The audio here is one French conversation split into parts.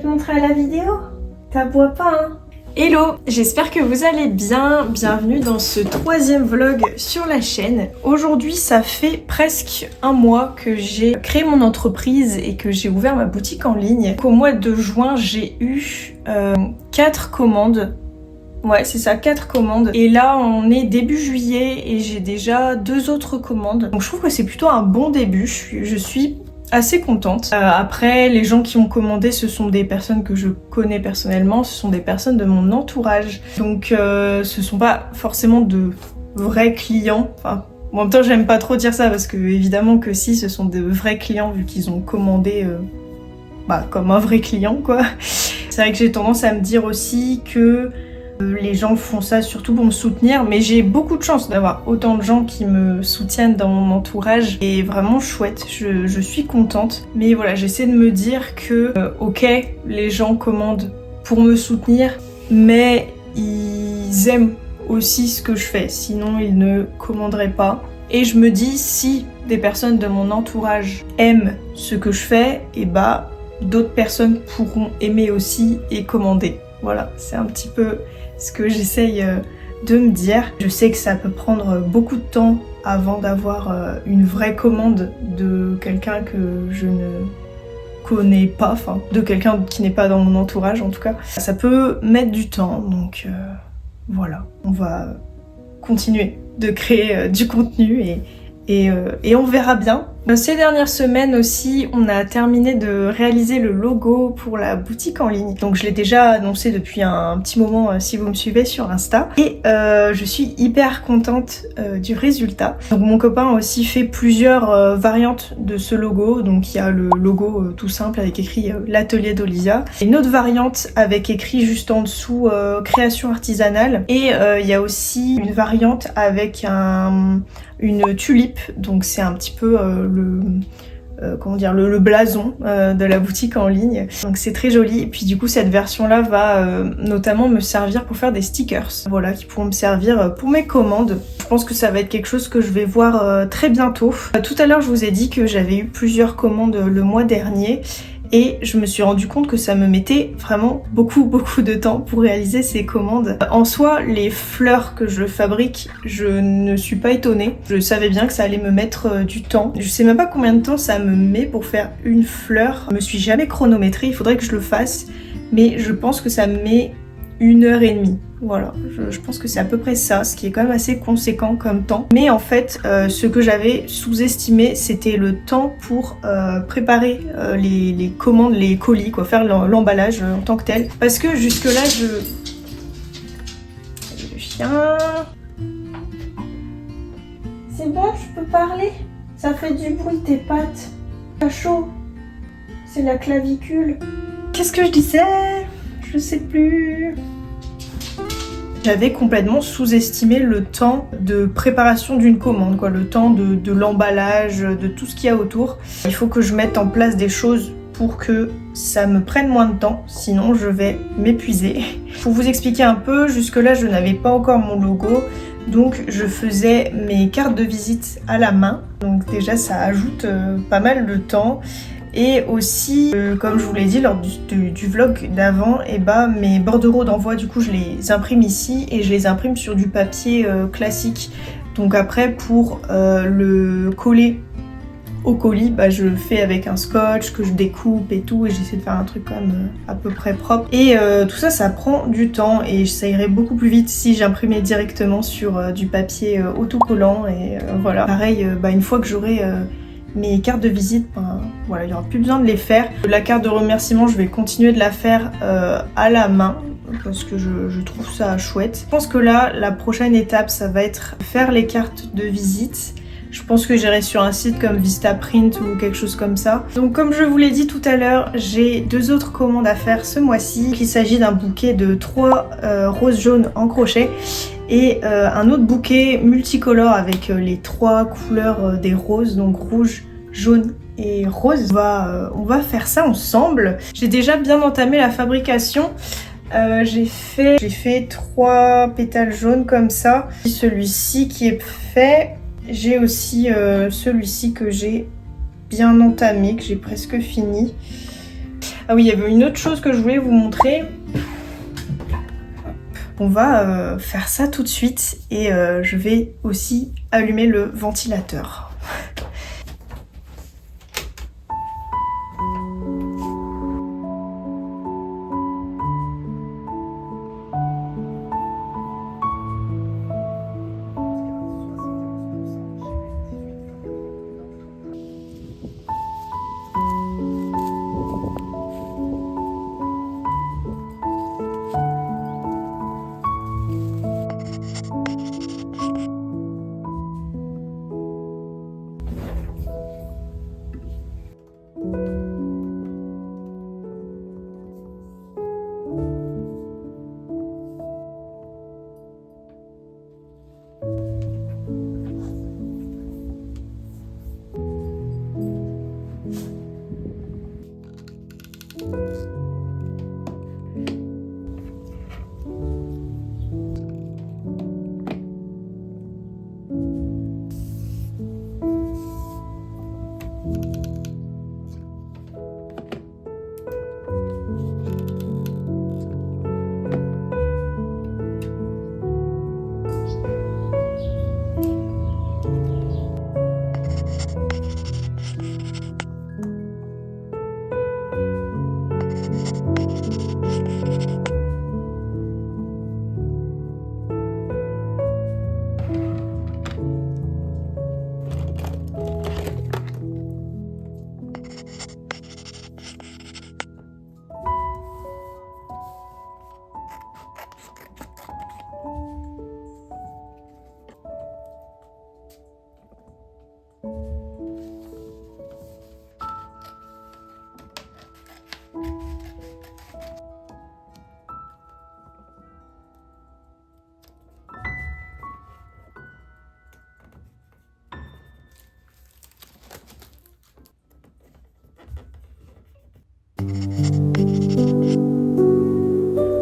te montrer à la vidéo? T'aboies pas, hein? Hello, j'espère que vous allez bien. Bienvenue dans ce 3e vlog sur la chaîne. Aujourd'hui, ça fait presque un mois que j'ai créé mon entreprise et que j'ai ouvert ma boutique en ligne. Au mois de juin, j'ai eu 4 commandes. Ouais, c'est ça, 4 commandes. Et là, on est début juillet et j'ai déjà 2 autres commandes. Donc je trouve que c'est plutôt un bon début. Je suis assez contente. Après, les gens qui ont commandé, ce sont des personnes que je connais personnellement, ce sont des personnes de mon entourage. Donc ce sont pas forcément de vrais clients. Enfin, en même temps, j'aime pas trop dire ça parce que évidemment que si, ce sont de vrais clients vu qu'ils ont commandé comme un vrai client, quoi. C'est vrai que j'ai tendance à me dire aussi que les gens font ça surtout pour me soutenir, mais j'ai beaucoup de chance d'avoir autant de gens qui me soutiennent dans mon entourage et vraiment chouette, je suis contente. Mais voilà, j'essaie de me dire que ok, les gens commandent pour me soutenir, mais ils aiment aussi ce que je fais, sinon ils ne commanderaient pas. Et je me dis, si des personnes de mon entourage aiment ce que je fais, et d'autres personnes pourront aimer aussi et commander. Voilà, c'est un petit peu ce que j'essaye de me dire. Je sais que ça peut prendre beaucoup de temps avant d'avoir une vraie commande de quelqu'un que je ne connais pas, enfin de quelqu'un qui n'est pas dans mon entourage en tout cas. Ça peut mettre du temps, donc voilà, on va continuer de créer du contenu et on verra bien. Ces dernières semaines aussi, on a terminé de réaliser le logo pour la boutique en ligne. Donc je l'ai déjà annoncé depuis un petit moment si vous me suivez sur Insta. Et je suis hyper contente du résultat. Donc mon copain a aussi fait plusieurs variantes de ce logo. Donc il y a le logo tout simple avec écrit l'atelier d'Olivia. Une autre variante avec écrit juste en dessous création artisanale. Et il y a aussi une variante avec une tulipe. Donc c'est un petit peu le blason de la boutique en ligne. Donc c'est très joli. Et puis du coup cette version là va notamment me servir pour faire des stickers. Voilà, qui pourront me servir pour mes commandes. Je pense que ça va être quelque chose que je vais voir très bientôt. Tout à l'heure je vous ai dit que j'avais eu plusieurs commandes le mois dernier. Et je me suis rendu compte que ça me mettait vraiment beaucoup de temps pour réaliser ces commandes. En soi, les fleurs que je fabrique, je ne suis pas étonnée. Je savais bien que ça allait me mettre du temps. Je sais même pas combien de temps ça me met pour faire une fleur. Je me suis jamais chronométrée, il faudrait que je le fasse. Mais je pense que ça me met 1h30. Voilà, je pense que c'est à peu près ça, ce qui est quand même assez conséquent comme temps. Mais en fait, ce que j'avais sous-estimé, c'était le temps pour préparer les commandes, les colis, quoi, faire l'emballage en tant que tel. Parce que jusque-là, le chien... C'est bon, je peux parler? Ça fait du bruit tes pattes. T'as chaud? C'est la clavicule. Qu'est-ce que je disais? Je sais plus... J'avais complètement sous-estimé le temps de préparation d'une commande, quoi, le temps de l'emballage, de tout ce qu'il y a autour. Il faut que je mette en place des choses pour que ça me prenne moins de temps, sinon je vais m'épuiser. Pour vous expliquer un peu, jusque-là je n'avais pas encore mon logo, donc je faisais mes cartes de visite à la main. Donc déjà ça ajoute pas mal de temps. Et aussi, comme je vous l'ai dit lors du vlog d'avant, mes bordereaux d'envoi, du coup je les imprime ici et je les imprime sur du papier classique. Donc après pour le coller au colis, je le fais avec un scotch que je découpe et tout, et j'essaie de faire un truc quand même à peu près propre. Et tout ça, ça prend du temps et ça irait beaucoup plus vite si j'imprimais directement sur du papier autocollant. Et voilà, pareil, une fois que j'aurai... mes cartes de visite, voilà, il n'y aura plus besoin de les faire. La carte de remerciement, je vais continuer de la faire à la main parce que je trouve ça chouette. Je pense que là, la prochaine étape, ça va être faire les cartes de visite. Je pense que j'irai sur un site comme Vistaprint ou quelque chose comme ça. Donc comme je vous l'ai dit tout à l'heure, j'ai 2 autres commandes à faire ce mois-ci. Il s'agit d'un bouquet de 3 roses jaunes en crochet et un autre bouquet multicolore avec les 3 couleurs des roses, donc rouge, jaune et rose. On va faire ça ensemble. J'ai déjà bien entamé la fabrication. J'ai fait 3 pétales jaunes comme ça. Celui-ci qui est fait. J'ai aussi celui-ci que j'ai bien entamé, que j'ai presque fini. Ah oui, il y avait une autre chose que je voulais vous montrer. On va faire ça tout de suite et je vais aussi allumer le ventilateur.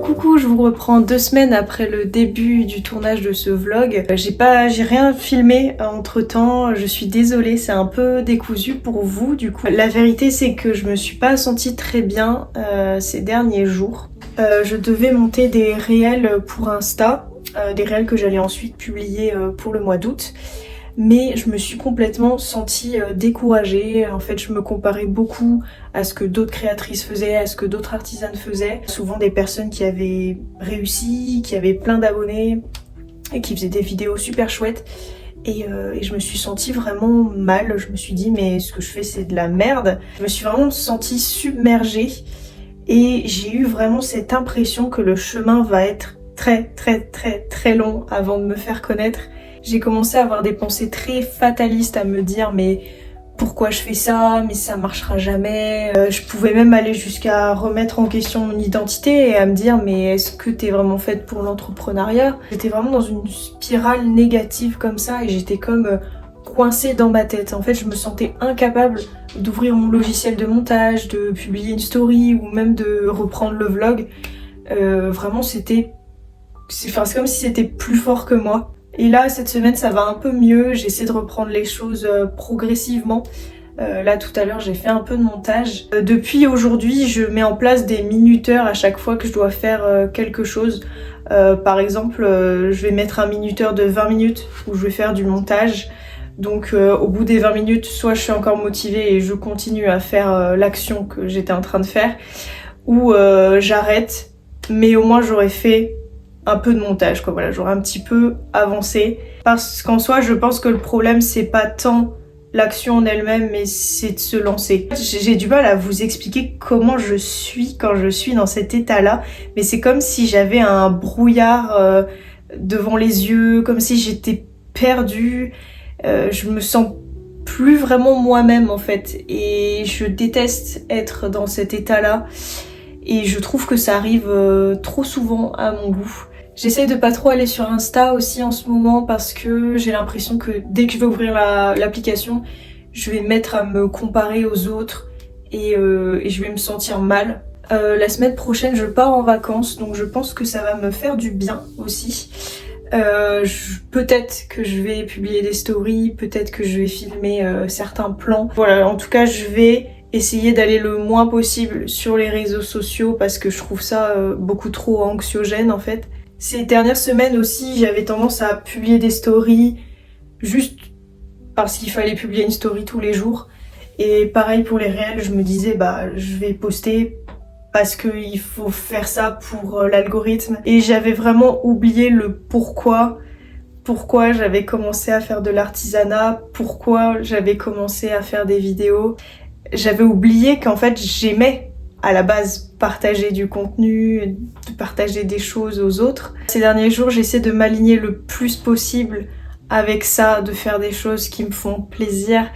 Coucou, je vous reprends 2 semaines après le début du tournage de ce vlog. J'ai rien filmé entre temps, je suis désolée, c'est un peu décousu pour vous du coup. La vérité c'est que je me suis pas sentie très bien ces derniers jours. Je devais monter des réels pour Insta, des réels que j'allais ensuite publier pour le mois d'août. Mais je me suis complètement sentie découragée. En fait, je me comparais beaucoup à ce que d'autres créatrices faisaient, à ce que d'autres artisanes faisaient. Souvent des personnes qui avaient réussi, qui avaient plein d'abonnés et qui faisaient des vidéos super chouettes. Et je me suis sentie vraiment mal. Je me suis dit mais ce que je fais c'est de la merde. Je me suis vraiment sentie submergée et j'ai eu vraiment cette impression que le chemin va être très long avant de me faire connaître. J'ai commencé à avoir des pensées très fatalistes, à me dire mais pourquoi je fais ça, mais ça marchera jamais. Je pouvais même aller jusqu'à remettre en question mon identité et à me dire mais est-ce que t'es vraiment faite pour l'entrepreneuriat? J'étais vraiment dans une spirale négative comme ça et j'étais comme coincée dans ma tête. En fait je me sentais incapable d'ouvrir mon logiciel de montage, de publier une story ou même de reprendre le vlog. Vraiment c'est comme si c'était plus fort que moi. Et là, cette semaine, ça va un peu mieux. J'essaie de reprendre les choses progressivement. Là, tout à l'heure, j'ai fait un peu de montage. Depuis aujourd'hui, je mets en place des minuteurs à chaque fois que je dois faire quelque chose. Par exemple, je vais mettre un minuteur de 20 minutes où je vais faire du montage. Donc, au bout des 20 minutes, soit je suis encore motivée et je continue à faire l'action que j'étais en train de faire, ou j'arrête, mais au moins j'aurais fait un peu de montage, quoi. Voilà, j'aurais un petit peu avancé. Parce qu'en soi, je pense que le problème, c'est pas tant l'action en elle-même, mais c'est de se lancer. J'ai du mal à vous expliquer comment je suis quand je suis dans cet état-là, mais c'est comme si j'avais un brouillard devant les yeux, comme si j'étais perdue. Je me sens plus vraiment moi-même, en fait, et je déteste être dans cet état-là. Et je trouve que ça arrive trop souvent à mon goût. J'essaie de pas trop aller sur Insta aussi en ce moment parce que j'ai l'impression que dès que je vais ouvrir l'application, je vais mettre à me comparer aux autres et je vais me sentir mal. La semaine prochaine, je pars en vacances, donc je pense que ça va me faire du bien aussi. Peut-être que je vais publier des stories, peut-être que je vais filmer certains plans. Voilà, en tout cas, je vais essayer d'aller le moins possible sur les réseaux sociaux parce que je trouve ça beaucoup trop anxiogène en fait. Ces dernières semaines aussi, j'avais tendance à publier des stories juste parce qu'il fallait publier une story tous les jours. Et pareil pour les réels, je me disais je vais poster parce qu'il faut faire ça pour l'algorithme. Et j'avais vraiment oublié le pourquoi j'avais commencé à faire de l'artisanat, pourquoi j'avais commencé à faire des vidéos. J'avais oublié qu'en fait j'aimais à la base partager du contenu, de partager des choses aux autres. Ces derniers jours, j'essaie de m'aligner le plus possible avec ça, de faire des choses qui me font plaisir,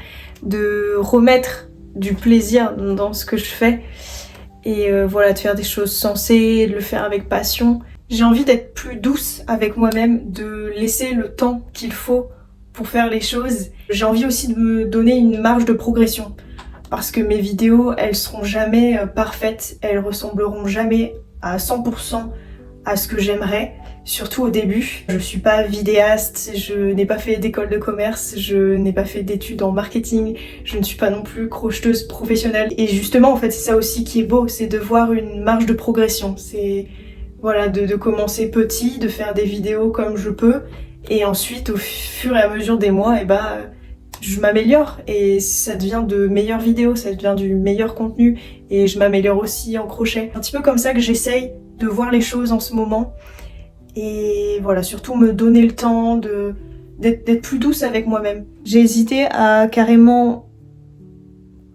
de remettre du plaisir dans ce que je fais et voilà, de faire des choses sensées, de le faire avec passion. J'ai envie d'être plus douce avec moi-même, de laisser le temps qu'il faut pour faire les choses. J'ai envie aussi de me donner une marge de progression parce que mes vidéos, elles seront jamais parfaites, elles ressembleront jamais à 100% à ce que j'aimerais. Surtout au début. Je suis pas vidéaste, je n'ai pas fait d'école de commerce, je n'ai pas fait d'études en marketing, je ne suis pas non plus crocheteuse professionnelle. Et justement, en fait, c'est ça aussi qui est beau, c'est de voir une marge de progression. C'est voilà, de commencer petit, de faire des vidéos comme je peux, et ensuite, au fur et à mesure des mois, je m'améliore et ça devient de meilleures vidéos, ça devient du meilleur contenu et je m'améliore aussi en crochet. Un petit peu comme ça que j'essaye de voir les choses en ce moment. Et voilà, surtout me donner le temps d'être plus douce avec moi-même. J'ai hésité à carrément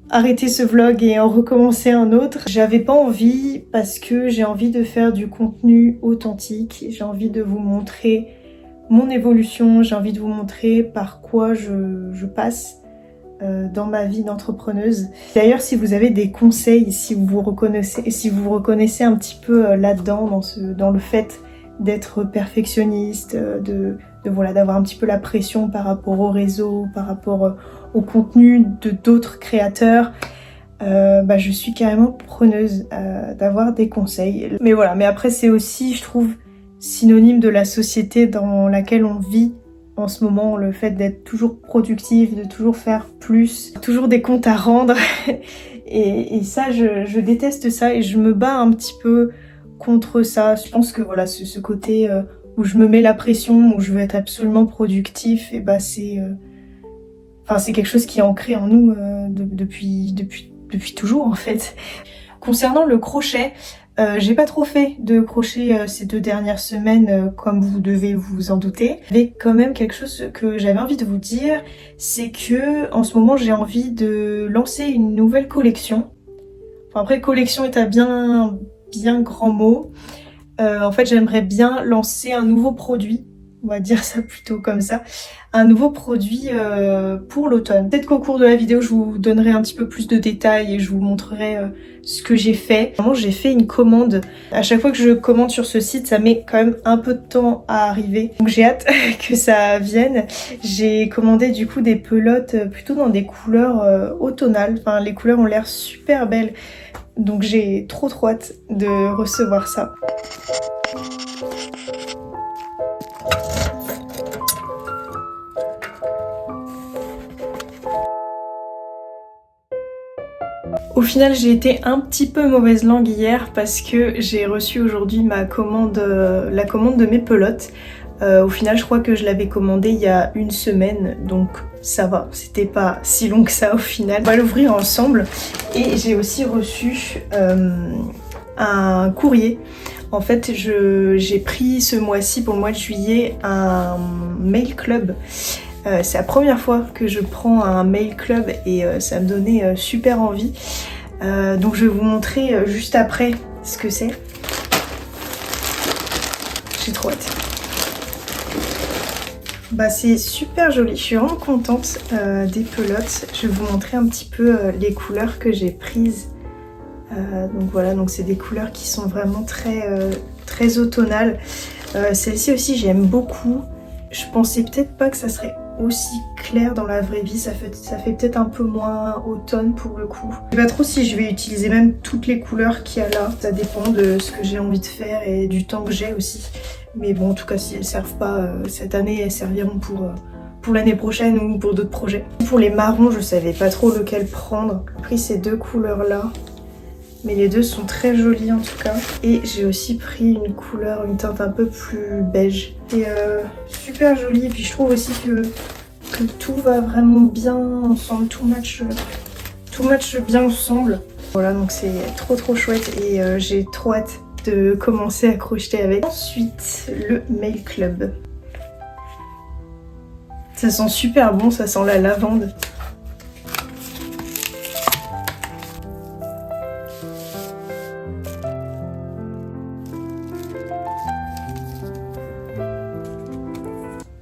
arrêter ce vlog et en recommencer un autre. J'avais pas envie parce que j'ai envie de faire du contenu authentique. J'ai envie de vous montrer mon évolution, j'ai envie de vous montrer par quoi je passe dans ma vie d'entrepreneuse. D'ailleurs, si vous avez des conseils, si vous vous reconnaissez un petit peu là-dedans, dans le fait d'être perfectionniste, d'avoir un petit peu la pression par rapport au réseau, par rapport au contenu de d'autres créateurs, je suis carrément preneuse d'avoir des conseils. Mais voilà, mais après c'est aussi, je trouve, synonyme de la société dans laquelle on vit en ce moment, le fait d'être toujours productif, de toujours faire plus, toujours des comptes à rendre. et ça, je déteste ça et je me bats un petit peu contre ça. Je pense que voilà, ce côté où je me mets la pression, où je veux être absolument productif, et c'est quelque chose qui est ancré en nous depuis toujours en fait. Concernant le crochet, j'ai pas trop fait de crochet ces 2 dernières semaines, comme vous devez vous en douter. Mais quand même quelque chose que j'avais envie de vous dire, c'est que en ce moment j'ai envie de lancer une nouvelle collection. Enfin, après, collection est un bien grand mot. En fait, j'aimerais bien lancer un nouveau produit, on va dire ça plutôt comme ça, un nouveau produit pour l'automne. Peut-être qu'au cours de la vidéo, je vous donnerai un petit peu plus de détails et je vous montrerai ce que j'ai fait. Vraiment, j'ai fait une commande. À chaque fois que je commande sur ce site, ça met quand même un peu de temps à arriver. Donc j'ai hâte que ça vienne. J'ai commandé du coup des pelotes plutôt dans des couleurs automnales. Enfin, les couleurs ont l'air super belles. Donc j'ai trop hâte de recevoir ça. Au final, j'ai été un petit peu mauvaise langue hier parce que j'ai reçu aujourd'hui la commande de mes pelotes. Au final, je crois que je l'avais commandé il y a 1 semaine, donc ça va, c'était pas si long que ça au final. On va l'ouvrir ensemble et j'ai aussi reçu un courrier. En fait, j'ai pris ce mois-ci, pour le mois de juillet, un mail club. C'est la première fois que je prends un mail club et ça me donnait super envie. Donc je vais vous montrer juste après ce que c'est. J'ai trop hâte. C'est super joli, je suis vraiment contente des pelotes. Je vais vous montrer un petit peu les couleurs que j'ai prises. Donc voilà, donc c'est des couleurs qui sont vraiment très automnales. Celle-ci aussi j'aime beaucoup. Je pensais peut-être pas que ça serait aussi clair dans la vraie vie, ça fait peut-être un peu moins automne pour le coup. Je sais pas trop si je vais utiliser même toutes les couleurs qu'il y a là, ça dépend de ce que j'ai envie de faire et du temps que j'ai aussi. Mais bon, en tout cas, si elles servent pas cette année, elles serviront pour l'année prochaine ou pour d'autres projets. Pour les marrons, je savais pas trop lequel prendre. J'ai pris ces deux couleurs là. Mais les deux sont très jolis en tout cas. Et j'ai aussi pris une couleur, une teinte un peu plus beige. C'est super joli. Et puis je trouve aussi que tout va vraiment bien ensemble. Tout match bien ensemble. Voilà, donc c'est trop chouette. Et j'ai trop hâte de commencer à crocheter avec. Ensuite, le Mail Club. Ça sent super bon, ça sent la lavande.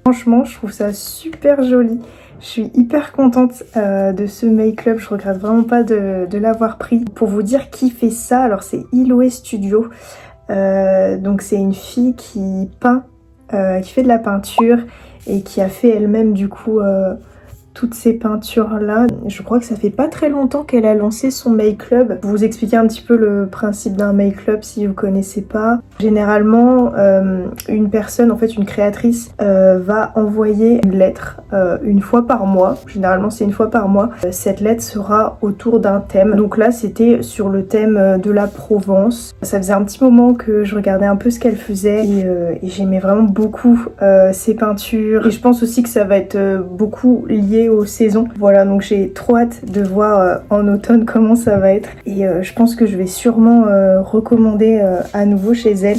Franchement, je trouve ça super joli. Je suis hyper contente de ce Mail Club. Je regrette vraiment pas de l'avoir pris. Pour vous dire qui fait ça, alors c'est Iloé Studio. Donc c'est une fille qui peint, qui fait de la peinture et qui a fait elle-même du coup toutes ces peintures là. Je crois que ça fait pas très longtemps qu'elle a lancé son Mail Club. Pour vous expliquer un petit peu le principe d'un Mail Club si vous connaissez pas. Généralement une personne, en fait une créatrice va envoyer une lettre une fois par mois. Généralement c'est une fois par mois. Cette lettre sera autour d'un thème. Donc là c'était sur le thème de la Provence. Ça faisait un petit moment que je regardais un peu ce qu'elle faisait et j'aimais vraiment beaucoup ses peintures. Et je pense aussi que ça va être beaucoup lié aux saisons. Voilà, donc j'ai trop hâte de voir en automne comment ça va être. Et je pense que je vais sûrement recommander à nouveau chez elle.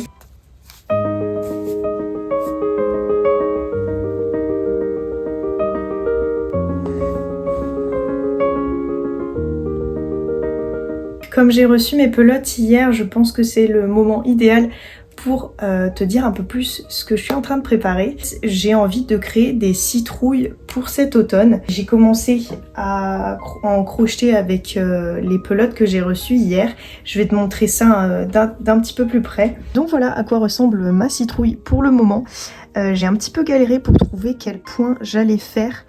Comme j'ai reçu mes pelotes hier, je pense que c'est le moment idéal pour te dire un peu plus ce que je suis en train de préparer. J'ai envie de créer des citrouilles pour cet automne. J'ai commencé à en crocheter avec les pelotes que j'ai reçues hier. Je vais te montrer ça d'un petit peu plus près. Donc voilà à quoi ressemble ma citrouille pour le moment. J'ai un petit peu galéré pour trouver quel point j'allais faire.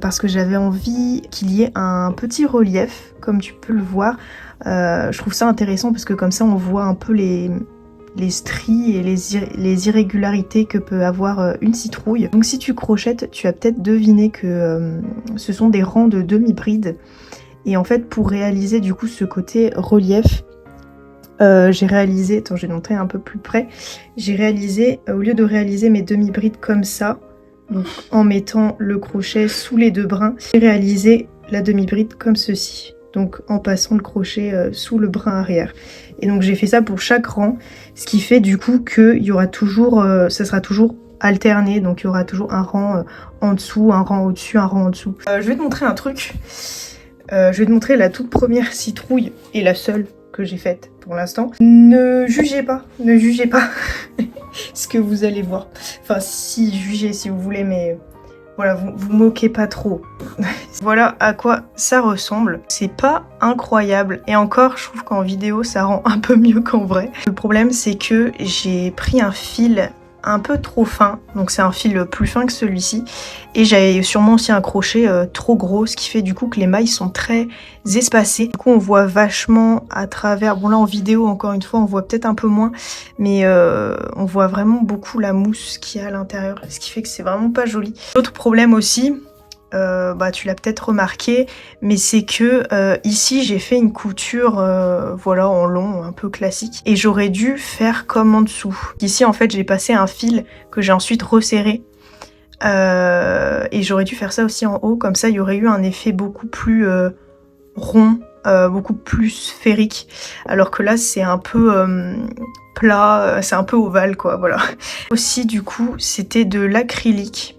Parce que j'avais envie qu'il y ait un petit relief, comme tu peux le voir. Je trouve ça intéressant parce que comme ça on voit un peu les stries et les irrégularités que peut avoir une citrouille. Donc si tu crochettes, tu as peut-être deviné que ce sont des rangs de demi-brides. Et en fait pour réaliser du coup ce côté relief, j'ai réalisé, attends je vais montrer un peu plus près, j'ai réalisé, au lieu de réaliser mes demi-brides comme ça, donc en mettant le crochet sous les deux brins, j'ai réalisé la demi-bride comme ceci. Donc en passant le crochet sous le brin arrière. Et donc j'ai fait ça pour chaque rang, ce qui fait du coup qu'il y aura toujours, ça sera toujours alterné, donc il y aura toujours un rang en dessous, un rang au-dessus, un rang en dessous. Je vais te montrer un truc, je vais te montrer la toute première citrouille et la seule que j'ai faite pour l'instant. Ne jugez pas ce que vous allez voir. Enfin si, jugez si vous voulez, mais... Voilà, vous moquez pas trop. Voilà à quoi ça ressemble. C'est pas incroyable. Et encore, je trouve qu'en vidéo, ça rend un peu mieux qu'en vrai. Le problème, c'est que j'ai pris un fil un peu trop fin. Donc c'est un fil plus fin que celui-ci. Et j'avais sûrement aussi un crochet trop gros, ce qui fait du coup que les mailles sont très espacées. Du coup, on voit vachement à travers... Bon là, en vidéo, encore une fois, on voit peut-être un peu moins. Mais on voit vraiment beaucoup la mousse qu'il y a à l'intérieur. Ce qui fait que c'est vraiment pas joli. L'autre problème aussi... tu l'as peut-être remarqué, mais c'est que ici j'ai fait une couture voilà en long, un peu classique, et j'aurais dû faire comme en dessous. Ici en fait j'ai passé un fil que j'ai ensuite resserré et j'aurais dû faire ça aussi en haut, comme ça il y aurait eu un effet beaucoup plus rond, beaucoup plus sphérique, alors que là c'est un peu plat, c'est un peu ovale quoi, voilà. Aussi du coup c'était de l'acrylique.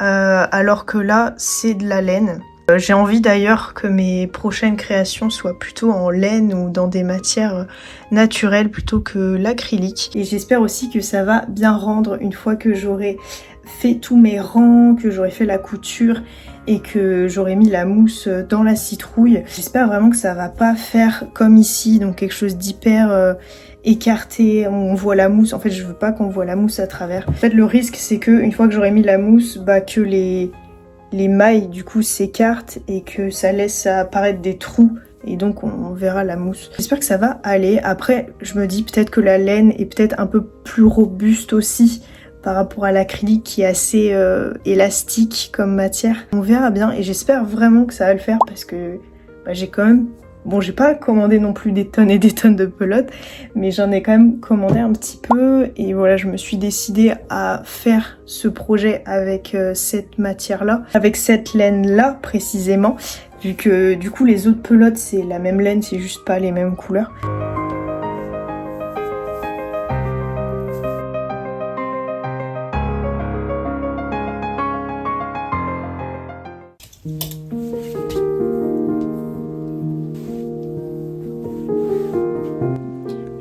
Alors que là c'est de la laine. J'ai envie d'ailleurs que mes prochaines créations soient plutôt en laine ou dans des matières naturelles plutôt que l'acrylique. Et j'espère aussi que ça va bien rendre une fois que j'aurai fait tous mes rangs, que j'aurai fait la couture et que j'aurai mis la mousse dans la citrouille. J'espère vraiment que ça va pas faire comme ici, donc quelque chose d'hyper... écarté, on voit la mousse. En fait je veux pas qu'on voit la mousse à travers. En fait le risque c'est que une fois que j'aurai mis la mousse, que les mailles du coup s'écartent et que ça laisse apparaître des trous et donc on verra la mousse. J'espère que ça va aller. Après je me dis peut-être que la laine est peut-être un peu plus robuste aussi par rapport à l'acrylique qui est assez élastique comme matière. On verra bien et j'espère vraiment que ça va le faire parce que j'ai quand même... Bon, j'ai pas commandé non plus des tonnes et des tonnes de pelotes, mais j'en ai quand même commandé un petit peu et voilà, je me suis décidée à faire ce projet avec cette matière-là, avec cette laine-là précisément, vu que du coup les autres pelotes c'est la même laine, c'est juste pas les mêmes couleurs.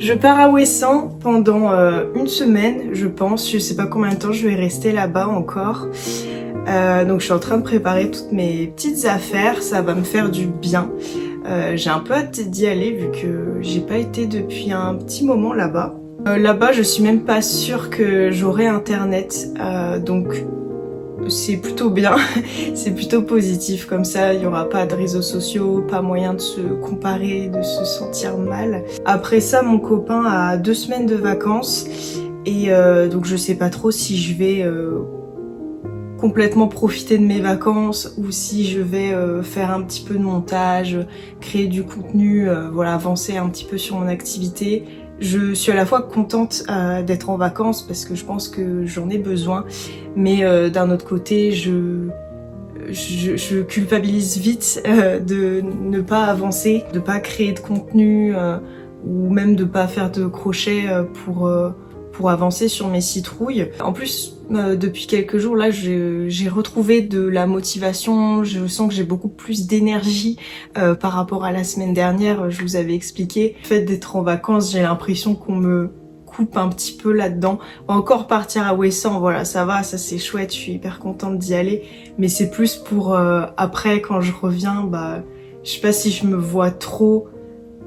Je pars à Ouessant pendant une semaine, je pense. Je sais pas combien de temps je vais rester là-bas encore. Donc je suis en train de préparer toutes mes petites affaires, ça va me faire du bien. J'ai un peu hâte d'y aller vu que j'ai pas été depuis un petit moment là-bas. Là-bas, je suis même pas sûre que j'aurai internet, donc c'est plutôt bien, c'est plutôt positif, comme ça il n'y aura pas de réseaux sociaux, pas moyen de se comparer, de se sentir mal. Après ça, mon copain a 2 semaines de vacances et donc je sais pas trop si je vais complètement profiter de mes vacances ou si je vais faire un petit peu de montage, créer du contenu, voilà, avancer un petit peu sur mon activité. Je suis à la fois contente d'être en vacances parce que je pense que j'en ai besoin, mais d'un autre côté, je culpabilise vite de ne pas avancer, de pas créer de contenu ou même de pas faire de crochet pour avancer sur mes citrouilles. En plus, depuis quelques jours là, j'ai retrouvé de la motivation, je sens que j'ai beaucoup plus d'énergie par rapport à la semaine dernière, je vous avais expliqué. Le fait d'être en vacances, j'ai l'impression qu'on me coupe un petit peu là-dedans. Encore partir à Ouessant, voilà, ça va, ça c'est chouette, je suis hyper contente d'y aller, mais c'est plus pour après quand je reviens, je sais pas si je me vois trop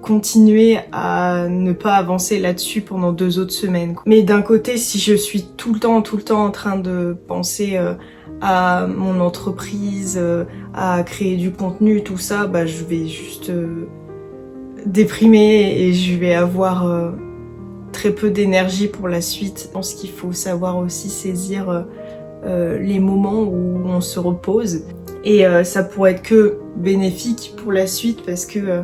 continuer à ne pas avancer là-dessus pendant 2 autres semaines. Mais d'un côté, si je suis tout le temps en train de penser à mon entreprise, à créer du contenu, tout ça, je vais juste déprimer et je vais avoir très peu d'énergie pour la suite. Je pense qu'il faut savoir aussi saisir les moments où on se repose et ça pourrait être que bénéfique pour la suite parce que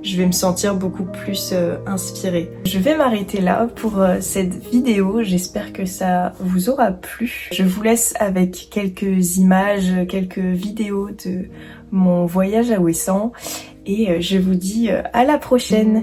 je vais me sentir beaucoup plus inspirée. Je vais m'arrêter là pour cette vidéo, j'espère que ça vous aura plu. Je vous laisse avec quelques images, quelques vidéos de mon voyage à Ouessant et je vous dis à la prochaine.